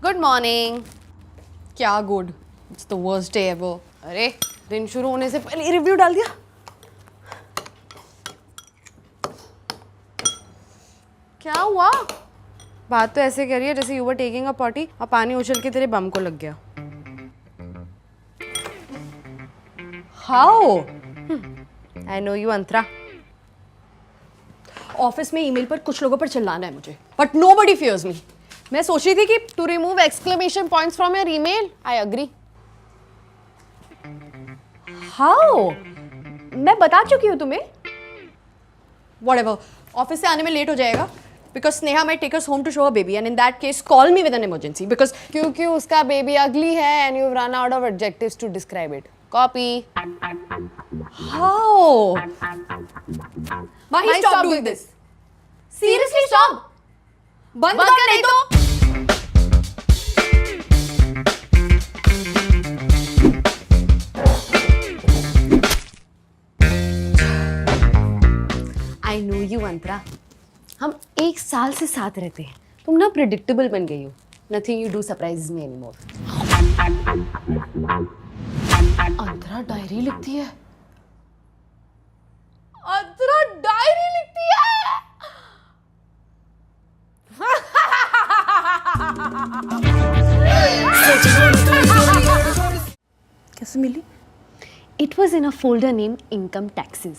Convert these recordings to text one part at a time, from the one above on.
Good morning. क्या good? It's the worst day ever. अरे दिन शुरू होने से पहले रिव्यू डाल दिया। क्या हुआ? बात तो ऐसे करिए जैसे you were taking a potty और पानी उछल के तेरे बम को लग गया। How? I know you Antara. Office में ईमेल पर कुछ लोगों पर चिल्लाना है मुझे, बट नोबडी फियर्स मी। मैं सोच रही थी कि to remove exclamation points from your email. I agree. How? मैं बता चुकी हूँ तुम्हें। व्हाटएवर, ऑफिस से आने में लेट हो जाएगा because Sneha might take us home to show her baby and in that case call me with an emergency because क्योंकि उसका baby ugly है and you've run out of adjectives to describe it. Copy. How? Mahi, stop doing this. Seriously, stop. बंद कर नहीं तो. I know you, Antara. हम 1 साल से साथ रहते हैं। तुम ना प्रेडिक्टेबल बन गई हो। Nothing you do surprises me anymore. Antara diary लिखती है। अंतरा डायरी लिखती है। कैसे मिली? It was in a folder named Income Taxes.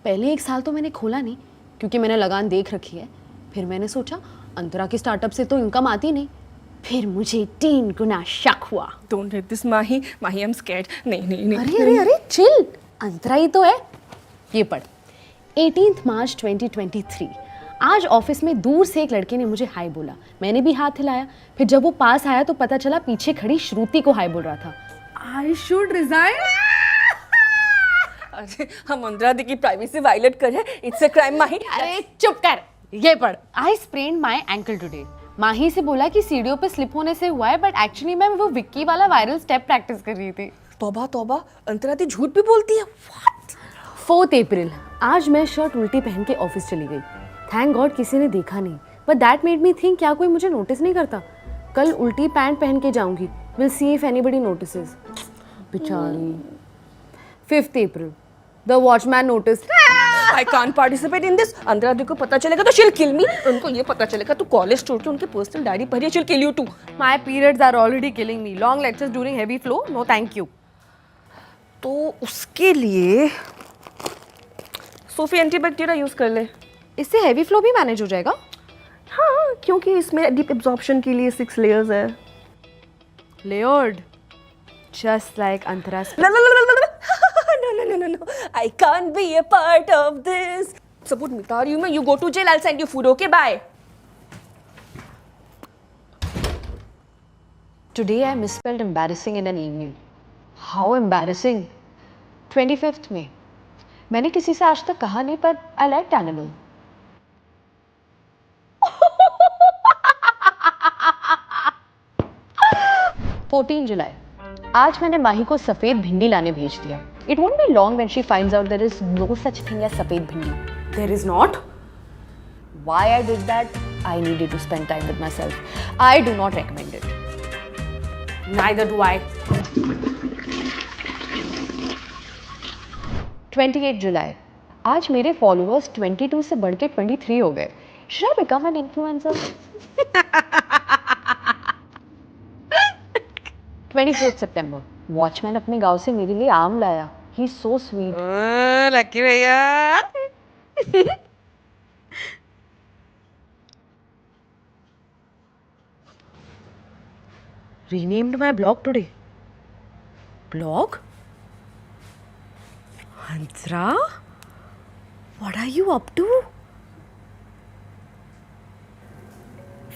पहले 1 साल तो मैंने खोला नहीं क्योंकि मैंने लगान देख रखी है। फिर मैंने सोचा अंतरा की स्टार्टअप से तो इनकम आती नहीं। फिर मुझे 3 गुना शक हुआ। Don't read this, Mahi. Mahi, I'm scared. नहीं। अरे चिल, अंतरा ही तो है। ये पढ़। 18 मार्च 2023। आज ऑफिस में दूर से एक लड़के ने मुझे हाय बोला। मैंने भी हाथ हिलाया। फिर जब वो पास आया तो पता चला पीछे खड़ी श्रुति को हाय बोल रहा था। I should resign. अरे हम अंतरा दी की प्राइवेसी वायलेट कर रहे हैं। इट्स अ क्राइम माही। अरे चुप कर। ये पढ़। आई स्प्रेन्ड माई एंकल टुडे। माही से बोला कि सीढ़ियों पे स्लिप होने से हुआ है बट एक्चुअली मैं वो विक्की वाला वायरल स्टेप प्रैक्टिस कर रही थी। तौबा अंतरा दी झूठ भी बोलती है। What? 4 अप्रैल। आज मैं शर्ट उल्टी पहन के ऑफिस चली गई। थैंक गॉड किसी ने देखा नहीं but that made me think क्या कोई मुझे नोटिस नहीं करता। कल उल्टी पैंट पहन के जाऊंगी। Will see if anybody notices. बेचारी। 5 अप्रैल। The watchman noticed. I can't participate in this. अंतरा दी को पता चलेगा तो she'll kill me. उनको ये पता चलेगा तू कॉलेज छोड़ के उनके पर्सनल डायरी पढ़ रही है, she'll kill you too. My periods are already killing me. Long lectures during heavy flow? No, thank you. तो उसके लिए सोफी एंटीबैक्टीरिया यूज कर ले। इससे हेवी फ्लो भी मैनेज हो जाएगा? हाँ, क्योंकि इसमें डीप एब्जॉर्प्शन के लिए 6 लेयर्स है। Layered. Just like Antara's. No. I can't be a part of this. सबूत मिटा रही हूँ मैं. You go to jail. I'll send you food. Okay, bye. Today I misspelled embarrassing in an email. How embarrassing? 25th May. मैंने किसी से आज तक कहा नहीं पर I liked animal. 14 जुलाई. आज मैंने माही को सफेद भिंडी लाने भेज दिया. It won't be long when she finds out there is no such thing as सफेद भिंडी. There is not? Why I did that? I needed to spend time with myself. I do not recommend it. Neither do I. 28 जुलाई. आज मेरे followers 22 से बढ़ के 23 हो गए. Should I become an influencer? 24 September. Watchman अपने गांव से मेरे लिए आम लाया. He is so sweet. Lucky भैया. Renamed my blog today. Blog? Antara? What are you up to?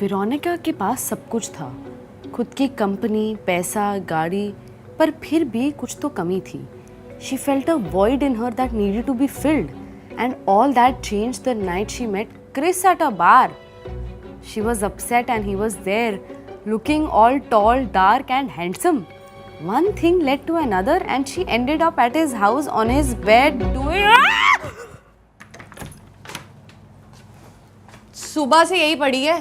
Veronica के पास सब कुछ था. खुद की कंपनी, पैसा, गाड़ी, पर फिर भी कुछ तो कमी थी. She felt a void in her that needed to be filled, and all that changed the night she met Chris at a bar. She was upset and he was there, looking all tall, dark and handsome. One thing led to another and she ended up at his house on his bed doing... सुबह से यही पड़ी है.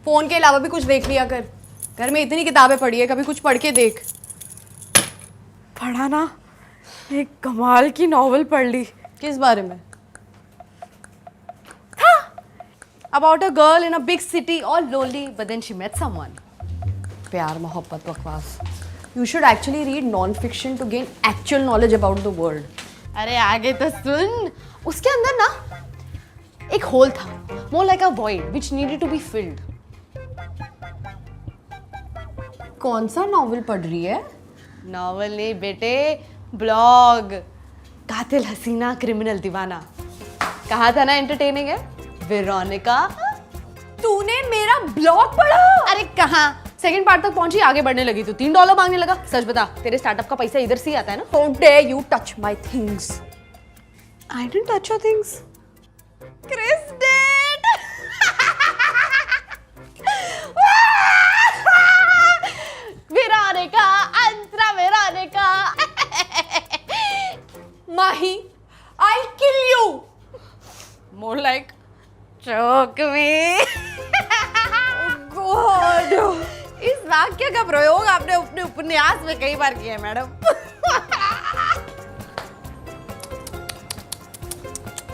Phone के अलावा भी कुछ देख लिया कर. घर में इतनी किताबें पढ़ी है, कभी कुछ पढ़ के देख। पढ़ा ना, एक कमाल की नॉवल पढ़ ली। किस बारे में? About a girl in a big city, all lonely, but then she met someone. प्यार मोहब्बत बकवास. You should actually read non-fiction to gain actual knowledge about the world. अरे आगे तो सुन. उसके अंदर ना एक होल था, more like a void which needed to be filled. कौन सा नॉवल पढ़ रही है? नॉवल नहीं बेटे, ब्लॉग. कातिल हसीना क्रिमिनल दीवाना. कहा था ना एंटरटेनिंग है? वेरोनिका, तूने मेरा ब्लॉग पढ़ा? अरे कहाँ, सेकंड पार्ट तक पहुंची, आगे बढ़ने लगी तो $3 मांगने लगा. सच बता, तेरे स्टार्टअप का पैसा इधर से ही आता है ना? How dare you touch my things? I didn't touch your things. Chris did. Veronica, Antra Veronica. Mahi, I'll kill you. More like choke me. God. इस वाक्य का प्रयोग आपने अपने उपन्यास में कई बार किया है मैडम.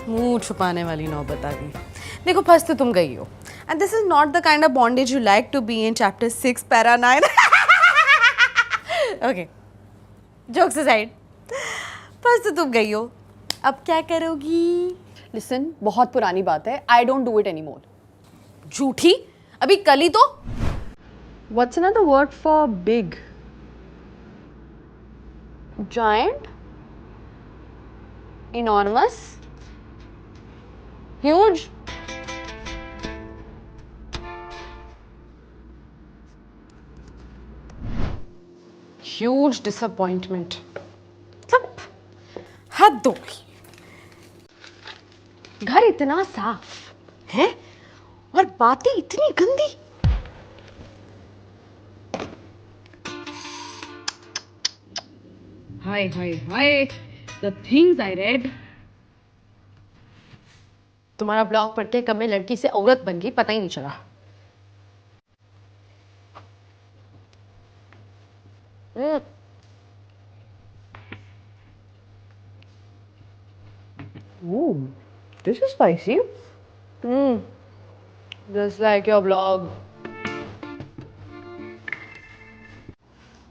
मुंह छुपाने वाली नौबत आ गई. देखो फंस तो तुम गई हो. And this is not the kind of bondage you like to be in chapter 6 para 9. Okay, jokes aside, फंस तो तुम गई हो. अब क्या करोगी? Listen, बहुत पुरानी बात है. I don't do it anymore. झूठी, अभी कल ही तो. What's another word for big? Giant, enormous, huge. Huge disappointment. मतलब हद हो गई. घर इतना साफ है और बातें इतनी गंदी. Hi, the things I read. तुम्हारा ब्लॉग पढ़ के कब मैं लड़की से औरत बन गई पता ही नहीं चला. Ooh, this is spicy. Just like your blog.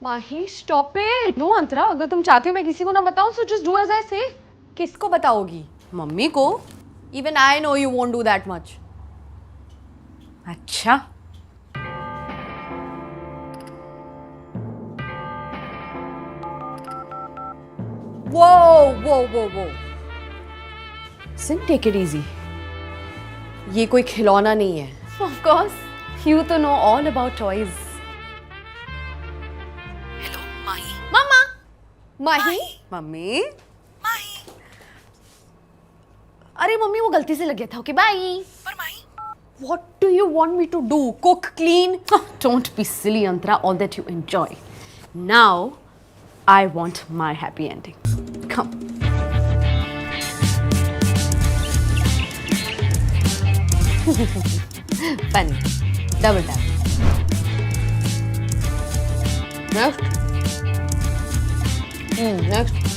Mahi, stop it. No अंतरा, अगर तुम चाहती हो मैं किसी को ना बताऊं, so just do as I say. किसको बताओगी? मम्मी को. Even I know you won't do that much. अच्छा. Whoa. Sin, take it easy. ये कोई खिलौना नहीं है. Of course. You तो know all about toys. Hello, Mahi. Mama. Mahi? Mummy. अरे मम्मी वो गलती से लग गया था. Okay bye. पर Mahi, What do you want me to do? Cook, clean? Don't be silly, Antara. All that you enjoy. Now, I want my happy ending. Come. Funny. Double tap. Next. Next.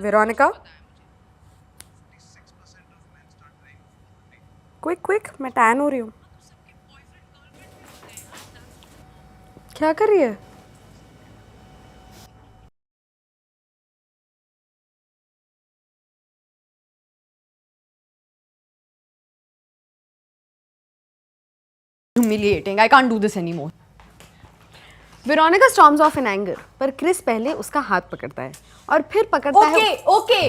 Veronica? Quick, मैं tan हो रही हूँ. क्या कर रही है? Humiliating. I can't do this anymore. Veronica storms off in anger, पर Chris पहले उसका हाथ पकड़ता है और फिर पकड़ता है. Okay.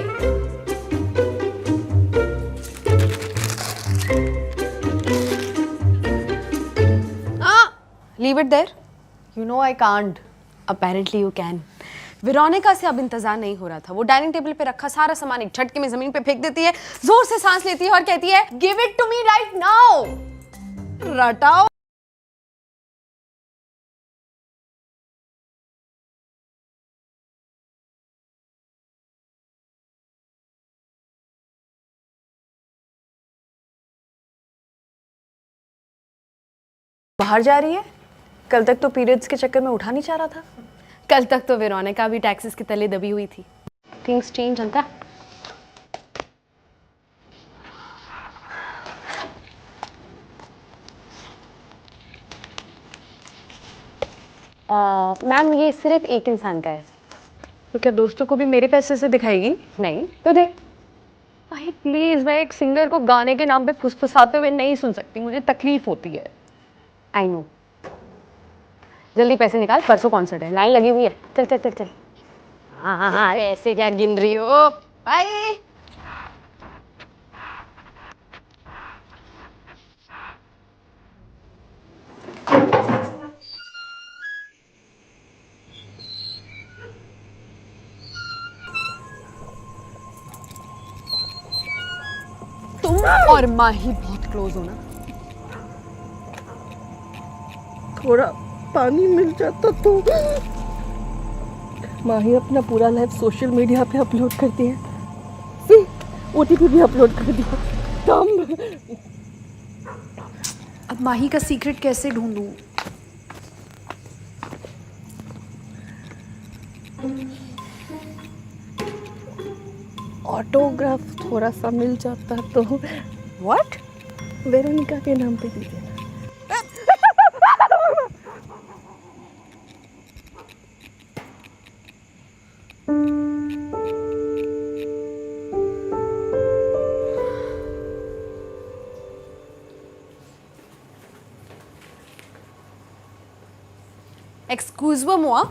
Leave it there. You know I can't. Apparently you can. Veronica से अब इंतजार नहीं हो रहा था. वो डाइनिंग टेबल पे रखा सारा सामान एक झटके में जमीन पे फेंक देती है, जोर से सांस लेती है और कहती है, Give it to me right now. रटाओ. बाहर जा रही है? कल तक तो पीरियड्स के चक्कर में उठा नहीं चाह रहा था। कल तक तो वेरोनिका भी टैक्सेस के तले दबी हुई थी। थिंग्स चेंज अंता। मैम ये सिर्फ एक इंसान का है। तो क्या दोस्तों को भी मेरे पैसे से दिखाएगी? नहीं तो देख भाई प्लीज, मैं एक सिंगर को गाने के नाम पे फुसफुसाते हुए नहीं सुन सकती, मुझे तकलीफ होती है। I know. जल्दी पैसे निकाल, परसों कॉन्सर्ट है, लाइन लगी हुई है। चल चल चल चल। हाँ ऐसे क्या गिन रही हो भाई? तुम और माही बहुत क्लोज हो ना? थोड़ा पानी मिल जाता तो। माही अपना पूरा लाइफ सोशल मीडिया पे अपलोड करती है, फिर ओटीपी भी अपलोड कर दिया। कम। अब माही का सीक्रेट कैसे ढूंढूं? ऑटोग्राफ थोड़ा सा मिल जाता तो। व्हाट? वेरोनिका के नाम पे दीजिए। एक्सक्यूज मोआ,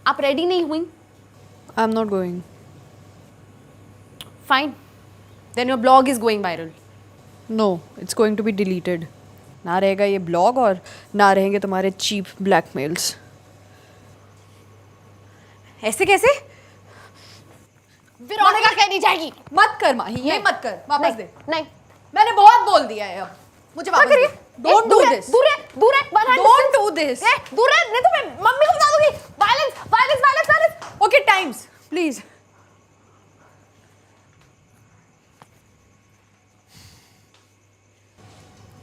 आप रेडी नहीं हुई? I am not going. Fine, then your blog is going viral. No, it's going to be deleted. ना रहेगा ये ब्लॉग और ना रहेंगे तुम्हारे चीप ब्लैकमेल्स। ऐसे कैसे? वेरोनिका कहनी जाएगी। मत कर माही, ये मत कर, वापस दे। नहीं, मैंने बहुत बोल दिया है, अब मुझे वापस दे। Don't do this. दूर है, दूर है, डोंट डू दिस। दूर है, नहीं तो मैं मम्मी को बता दूंगी। Violence, violence, violence, violence. Okay, times please.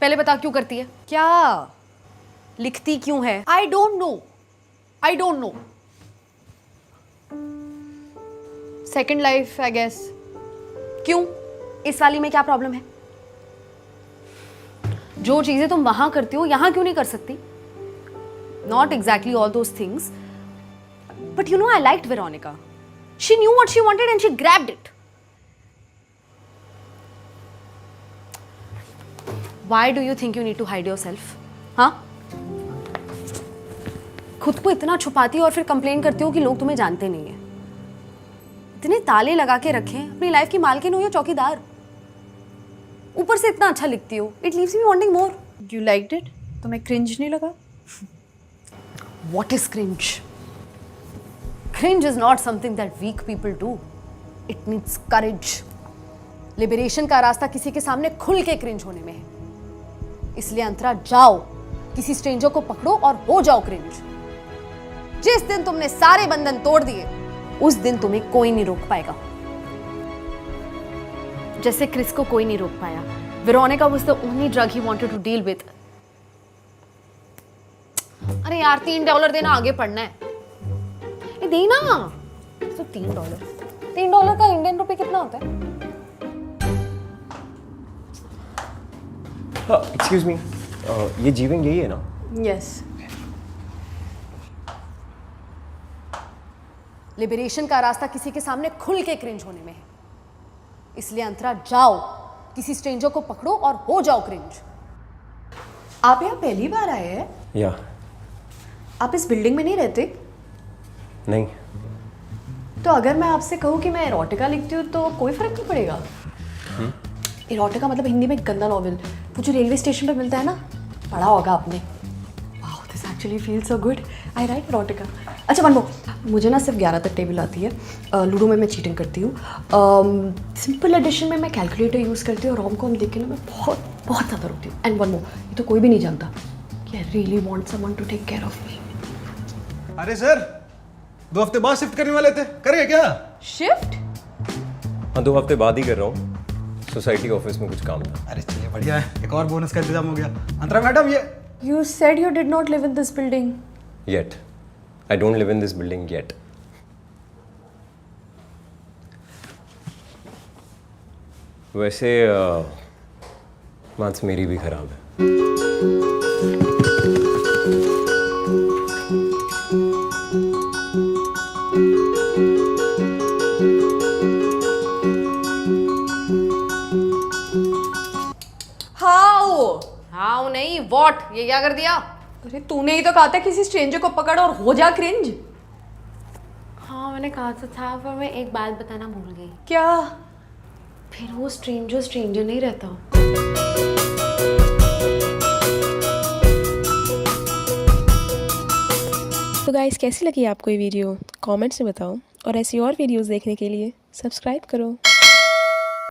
पहले बता क्यों करती है? क्या? लिखती क्यों है? I don't know, I don't know. Second life I guess. क्यों? इस वाली में क्या प्रॉब्लम है? जो चीजें तुम वहां करती हो यहां क्यों नहीं कर सकती? Not exactly all those things, but you know I liked Veronica. She knew what she wanted and she grabbed it. Why do you think you need to hide yourself? हाँ? खुद को इतना छुपाती हो और फिर कंप्लेन करती हो कि लोग तुम्हें जानते नहीं है. इतने ताले लगा के रखें, अपनी लाइफ की मालकिन हो या चौकीदार. ऊपर से इतना अच्छा लिखती हो. It leaves me wanting more. You liked it? तुम्हें cringe नहीं लगा? What is cringe? Cringe is not something that weak people do. It needs courage. Liberation का रास्ता किसी के सामने खुल के क्रिंज होने में है. इसलिए अंतरा जाओ, किसी स्ट्रेंजर को पकड़ो और हो जाओ क्रिंज. जिस दिन तुमने सारे बंधन तोड़ दिए, उस दिन तुम्हें कोई नहीं रोक पाएगा. जैसे क्रिस को कोई नहीं रोक पाया. Veronica was the only drug he wanted to deal with. अरे यार $3 देना, आगे पढ़ना है. ये देना. तो $3 का इंडियन रुपए कितना होता है? एक्सक्यूज मी, ये जीवन यही है ना? Yes. लिबरेशन का रास्ता किसी के सामने खुल के क्रिंज होने में है. इसलिए अंतरा जाओ, किसी स्ट्रेंजर को पकड़ो और हो जाओ क्रिंज. आप यहाँ पहली बार आए हैं? या आप इस बिल्डिंग में नहीं रहते? नहीं. तो अगर मैं आपसे कहूँ कि मैं एरोटिका लिखती हूँ तो कोई फर्क नहीं पड़ेगा? एरोटिका मतलब हिंदी में गंदा नॉवेल, वो जो रेलवे स्टेशन पर मिलता है ना, पढ़ा होगा आपने. Wow, this actually feel so good. I right erotica. अच्छा वन मोर, मुझे ना सिर्फ 11 तक टेबल आती है. लूडो में मैं चीटिंग करती हूँ. सिंपल एडिशन में मैं कैलकुलेटर यूज़ करती हूँ. रोम कॉम देख के ना मैं बहुत ज़्यादा रोती हूँ. एंड वन मोर, ये तो कोई भी नहीं जानता कि I really want someone to take care of me. अरे सर, 2 हफ्ते बाद शिफ्ट करने वाले थे, करेंगे क्या? शिफ्ट? हाँ, 2 हफ्ते बाद ही कर रहा हूँ. सोसाइटी ऑफिस में कुछ काम था. अरे चलिए बढ़िया है, एक और बोनस का इंतजाम हो गया. अंतरा मैडम, ये You said you did not live in this building. Yet. I don't live in this building yet. वैसे मार्क्स मेरी भी खराब है। How? हाँ नहीं वॉट, ये क्या कर दिया? अरे तूने ही तो कहा था किसी स्ट्रेंजर को पकड़ और हो जा क्रिंज। हाँ मैंने कहा तो था, पर मैं एक बात बताना भूल गई। क्या? फिर वो स्ट्रेंजर नहीं रहता। तो गाइस कैसी लगी आपको ये वीडियो कमेंट्स में बताओ और ऐसी और वीडियोस देखने के लिए सब्सक्राइब करो।